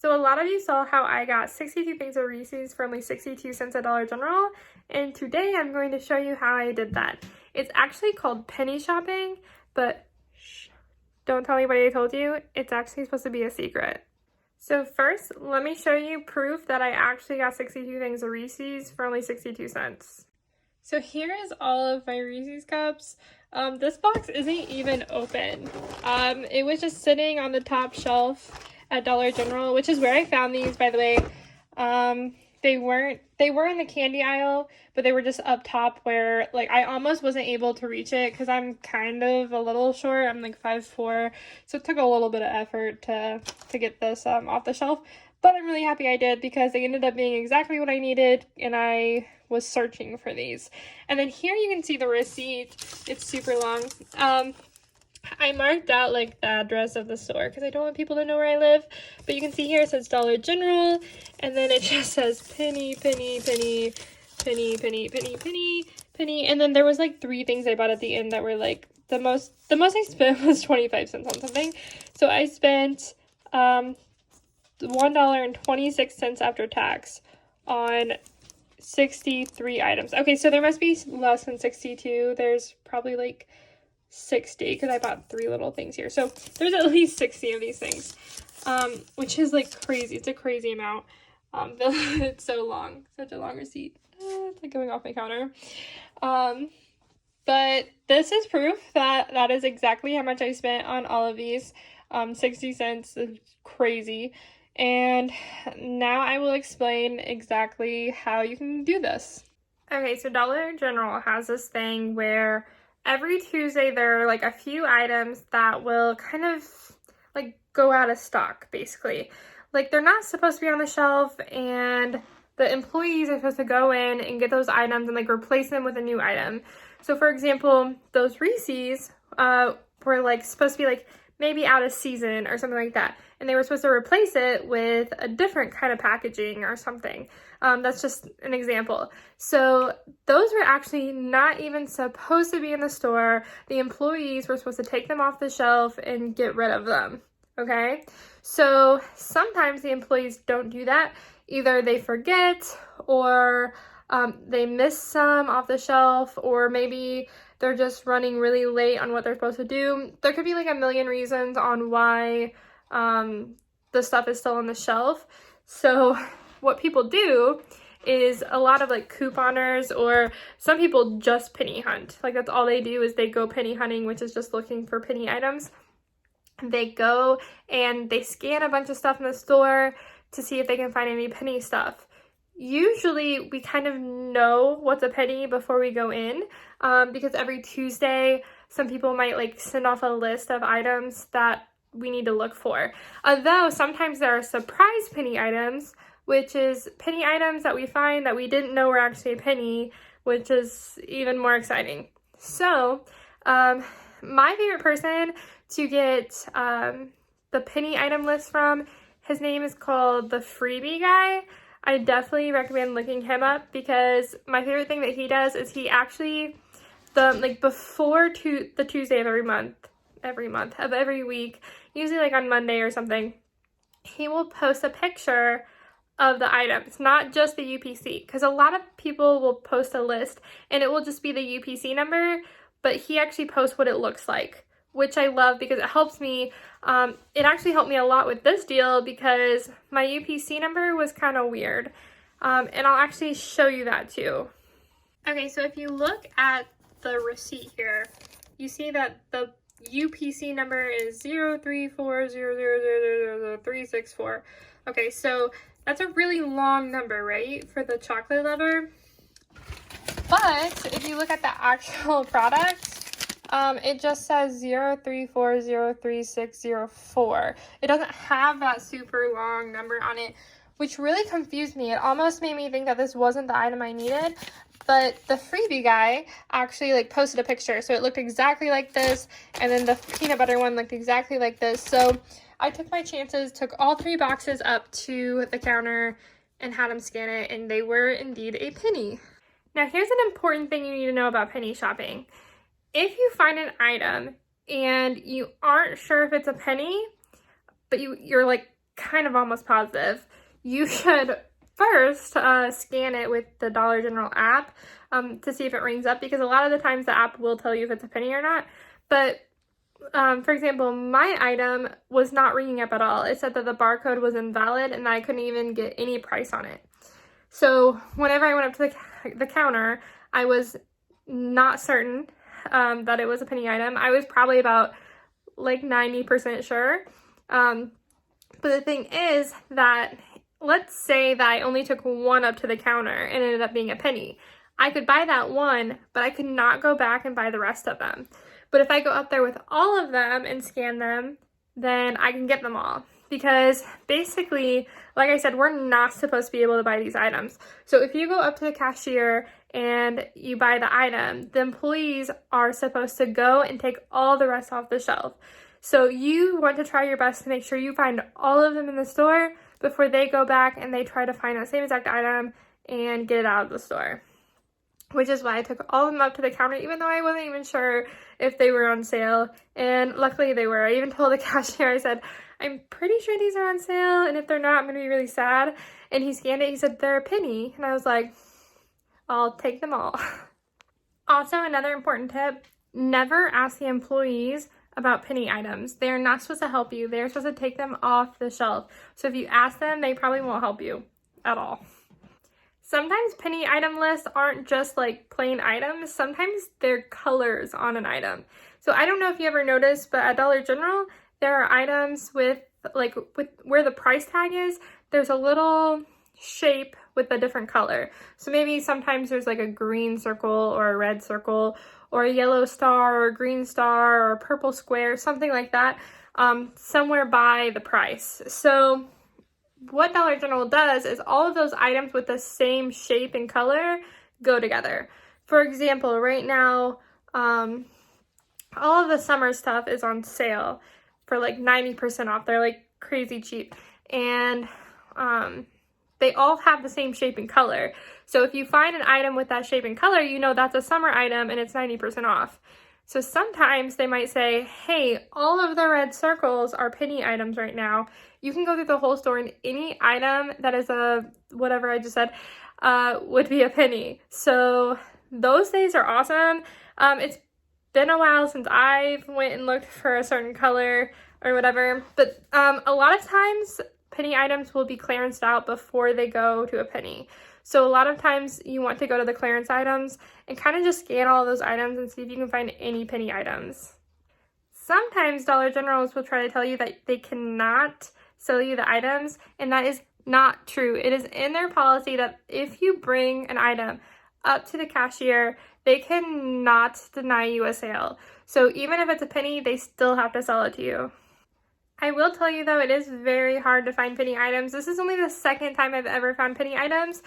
So a lot of you saw how I got 62 things of Reese's for only 62 cents at Dollar General, and today I'm going to show you how I did that. It's actually called penny shopping, but shh, don't tell anybody I told you. It's actually supposed to be a secret. So first, let me show you proof that I actually got 62 things of Reese's for only 62 cents. So here is all of my Reese's cups. This box isn't even open. It was just sitting on the top shelf at Dollar General, which is where I found these, by the way. They were in the candy aisle, but they were just up top where, like, I almost wasn't able to reach it because I'm kind of a little short. I'm like 5'4", so it took a little bit of effort to get this off the shelf. But I'm really happy I did because they ended up being exactly what I needed, and I was searching for these. And then here you can see the receipt. It's super long. I marked out like the address of the store because I don't want people to know where I live. But you can see here it says Dollar General, and then it just says penny, penny, penny, penny, penny, penny, penny, penny. And then there was like 3 things I bought at the end that were like the most I spent was 25 cents on something. So I spent $1.26 after tax on 63 items. Okay, so there must be less than 62. There's probably like 60 because I bought 3 little things here. So there's at least 60 of these things, which is like crazy. It's a crazy amount. It's so long. Such a long receipt. It's like going off my counter. But this is proof that that is exactly how much I spent on all of these. 60 cents is crazy. And now I will explain exactly how you can do this. Okay, so Dollar General has this thing where every Tuesday there are like a few items that will kind of like go out of stock, basically. Like they're not supposed to be on the shelf, and the employees are supposed to go in and get those items and like replace them with a new item. So for example, those Reese's were like supposed to be like maybe out of season or something like that, and they were supposed to replace it with a different kind of packaging or something. That's just an example. So those were actually not even supposed to be in the store. The employees were supposed to take them off the shelf and get rid of them, okay? So sometimes the employees don't do that. Either they forget, or they miss some off the shelf, or maybe they're just running really late on what they're supposed to do. There could be like a million reasons on why the stuff is still on the shelf. So what people do is a lot of like couponers, or some people just penny hunt. Like that's all they do, is they go penny hunting, which is just looking for penny items. They go and they scan a bunch of stuff in the store to see if they can find any penny stuff. Usually we kind of know what's a penny before we go in, because every Tuesday some people might like send off a list of items that we need to look for. Although sometimes there are surprise penny items, which is penny items that we find that we didn't know were actually a penny, which is even more exciting. So my favorite person to get the penny item list from, his name is called the Freebie Guy. I definitely recommend looking him up, because my favorite thing that he does is he actually, before the Tuesday of every month of every week, usually like on Monday or something, he will post a picture of the items, not just the UPC, because a lot of people will post a list and it will just be the UPC number, but he actually posts what it looks like, which I love because it helps me. It actually helped me a lot with this deal because my UPC number was kind of weird. And I'll actually show you that too. Okay, so if you look at the receipt here, you see that the UPC number is 03400000364. Okay, so that's a really long number, right, for the chocolate lover? But if you look at the actual product, it just says 0340364. It doesn't have that super long number on it, which really confused me. It almost made me think that this wasn't the item I needed. But the Freebie Guy actually like posted a picture, so it looked exactly like this, and then the peanut butter one looked exactly like this. So I took my chances, took all 3 boxes up to the counter and had them scan it, and they were indeed a penny. Now here's an important thing you need to know about penny shopping. If you find an item and you aren't sure if it's a penny, but you're like kind of almost positive. You should first scan it with the Dollar General app to see if it rings up, because a lot of the times the app will tell you if it's a penny or not. But for example, my item was not ringing up at all. It said that the barcode was invalid and I couldn't even get any price on it. So whenever I went up to the counter, I was not certain that it was a penny item. I was probably about like 90% sure. But the thing is that, let's say that I only took one up to the counter and it ended up being a penny. I could buy that one, but I could not go back and buy the rest of them. But if I go up there with all of them and scan them, then I can get them all. Because basically, like I said, we're not supposed to be able to buy these items. So if you go up to the cashier and you buy the item, the employees are supposed to go and take all the rest off the shelf. So you want to try your best to make sure you find all of them in the store before they go back and they try to find that same exact item and get it out of the store. Which is why I took all of them up to the counter, even though I wasn't even sure if they were on sale. And luckily they were. I even told the cashier, I said, I'm pretty sure these are on sale, and if they're not, I'm going to be really sad. And he scanned it, he said, they're a penny. And I was like, I'll take them all. Also, another important tip, never ask the employees about penny items. They're not supposed to help you. They're supposed to take them off the shelf. So if you ask them, they probably won't help you at all. Sometimes penny item lists aren't just like plain items. Sometimes they're colors on an item. So I don't know if you ever noticed, but at Dollar General, there are items with where the price tag is, there's a little shape with a different color. So maybe sometimes there's like a green circle or a red circle or a yellow star or a green star or a purple square, something like that, somewhere by the price. So what Dollar General does is all of those items with the same shape and color go together. For example, right now, all of the summer stuff is on sale for like 90% off. They're like crazy cheap. And they all have the same shape and color. So if you find an item with that shape and color, you know that's a summer item and it's 90% off. So sometimes they might say, hey, all of the red circles are penny items right now. You can go through the whole store and any item that is a, whatever I just said, would be a penny. So those days are awesome. It's been a while since I've went and looked for a certain color or whatever. But a lot of times penny items will be clearanced out before they go to a penny. So a lot of times you want to go to the clearance items and kind of just scan all those items and see if you can find any penny items. Sometimes Dollar Generals will try to tell you that they cannot sell you the items, and that is not true. It is in their policy that if you bring an item up to the cashier, they cannot deny you a sale. So even if it's a penny, they still have to sell it to you. I will tell you though, it is very hard to find penny items. This is only the second time I've ever found penny items.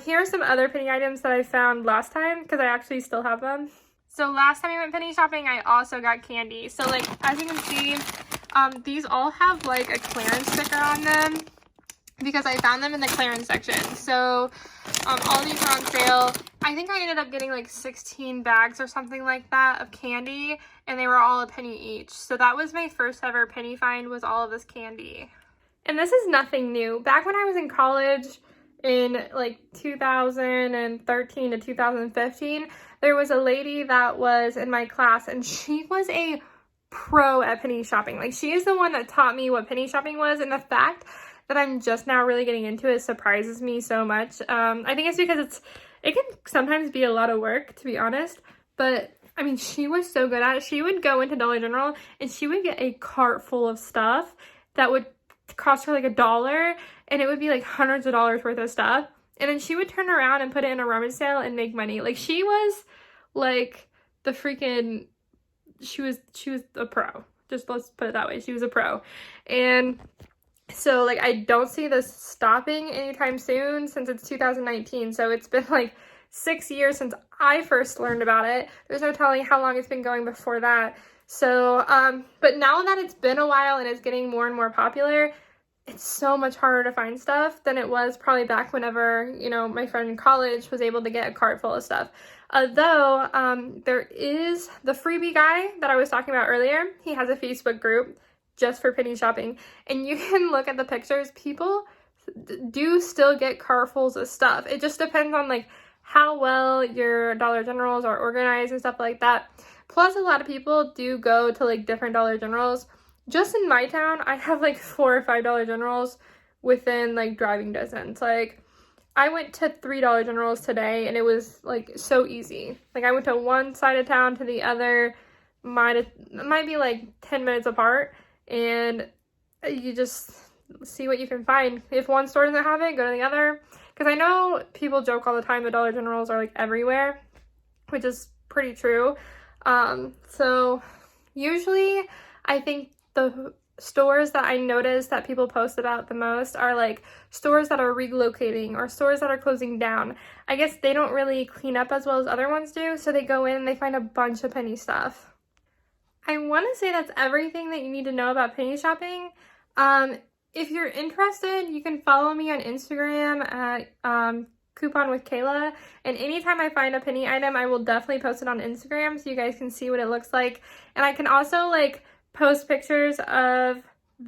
Here are some other penny items that I found last time, because I actually still have them. So last time I went penny shopping, I also got candy. So like, as you can see, these all have like a clearance sticker on them because I found them in the clearance section. So all these are on sale. I think I ended up getting like 16 bags or something like that of candy, and they were all a penny each. So that was my first ever penny find, was all of this candy. And this is nothing new. Back when I was in college in like 2013 to 2015, there was a lady that was in my class, and she was a pro at penny shopping. Like, she is the one that taught me what penny shopping was, and the fact that I'm just now really getting into it surprises me so much. I think it's because it can sometimes be a lot of work, to be honest, but I mean, she was so good at it. She would go into Dollar General and she would get a cart full of stuff that would cost her like $1, and it would be like hundreds of dollars worth of stuff. And then she would turn around and put it in a rummage sale and make money. Like, she was like the freaking, she was a pro. Just let's put it that way. She was a pro. And so like, I don't see this stopping anytime soon since it's 2019. So it's been like 6 years since I first learned about it. There's no telling how long it's been going before that. So, but now that it's been a while and it's getting more and more popular, it's so much harder to find stuff than it was probably back whenever, you know, my friend in college was able to get a cart full of stuff. Though, there is the freebie guy that I was talking about earlier. He has a Facebook group. just for penny shopping. And you can look at the pictures. People do still get cartfuls of stuff. It just depends on like how well your Dollar Generals are organized and stuff like that. Plus, a lot of people do go to like different Dollar Generals. Just in my town, I have like 4 or 5 Dollar Generals within like driving distance. Like, I went to 3 Dollar Generals today, and it was like so easy. Like, I went to one side of town to the other, might be like 10 minutes apart, and you just see what you can find. If one store doesn't have it, go to the other. Because I know people joke all the time that Dollar Generals are like everywhere, which is pretty true. So usually I think the stores that I notice that people post about the most are like stores that are relocating or stores that are closing down. I guess they don't really clean up as well as other ones do, so they go in and they find a bunch of penny stuff. I want to say that's everything that you need to know about penny shopping. If you're interested, you can follow me on Instagram at Coupon with Kayla, and anytime I find a penny item, I will definitely post it on Instagram so you guys can see what it looks like. And I can also like post pictures of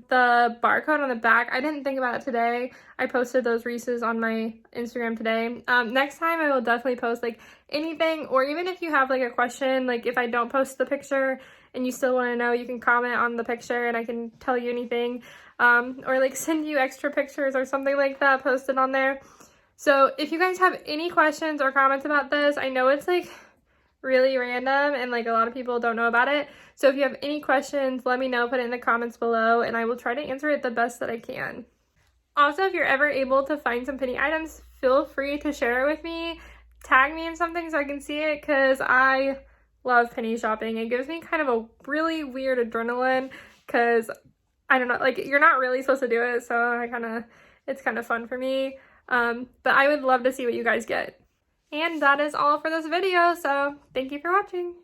the barcode on the back. I didn't think about it today. I posted those Reese's on my Instagram today. Next time I will definitely post like anything, or even if you have like a question, like if I don't post the picture and you still want to know, you can comment on the picture and I can tell you anything, or like send you extra pictures or something like that posted on there. So if you guys have any questions or comments about this, I know it's like really random and like a lot of people don't know about it. So if you have any questions, let me know, put it in the comments below, and I will try to answer it the best that I can. Also, if you're ever able to find some penny items, feel free to share it with me. Tag me in something so I can see it, because I love penny shopping. It gives me kind of a really weird adrenaline, because I don't know, like you're not really supposed to do it, so it's kind of fun for me. But I would love to see what you guys get. And that is all for this video, so thank you for watching.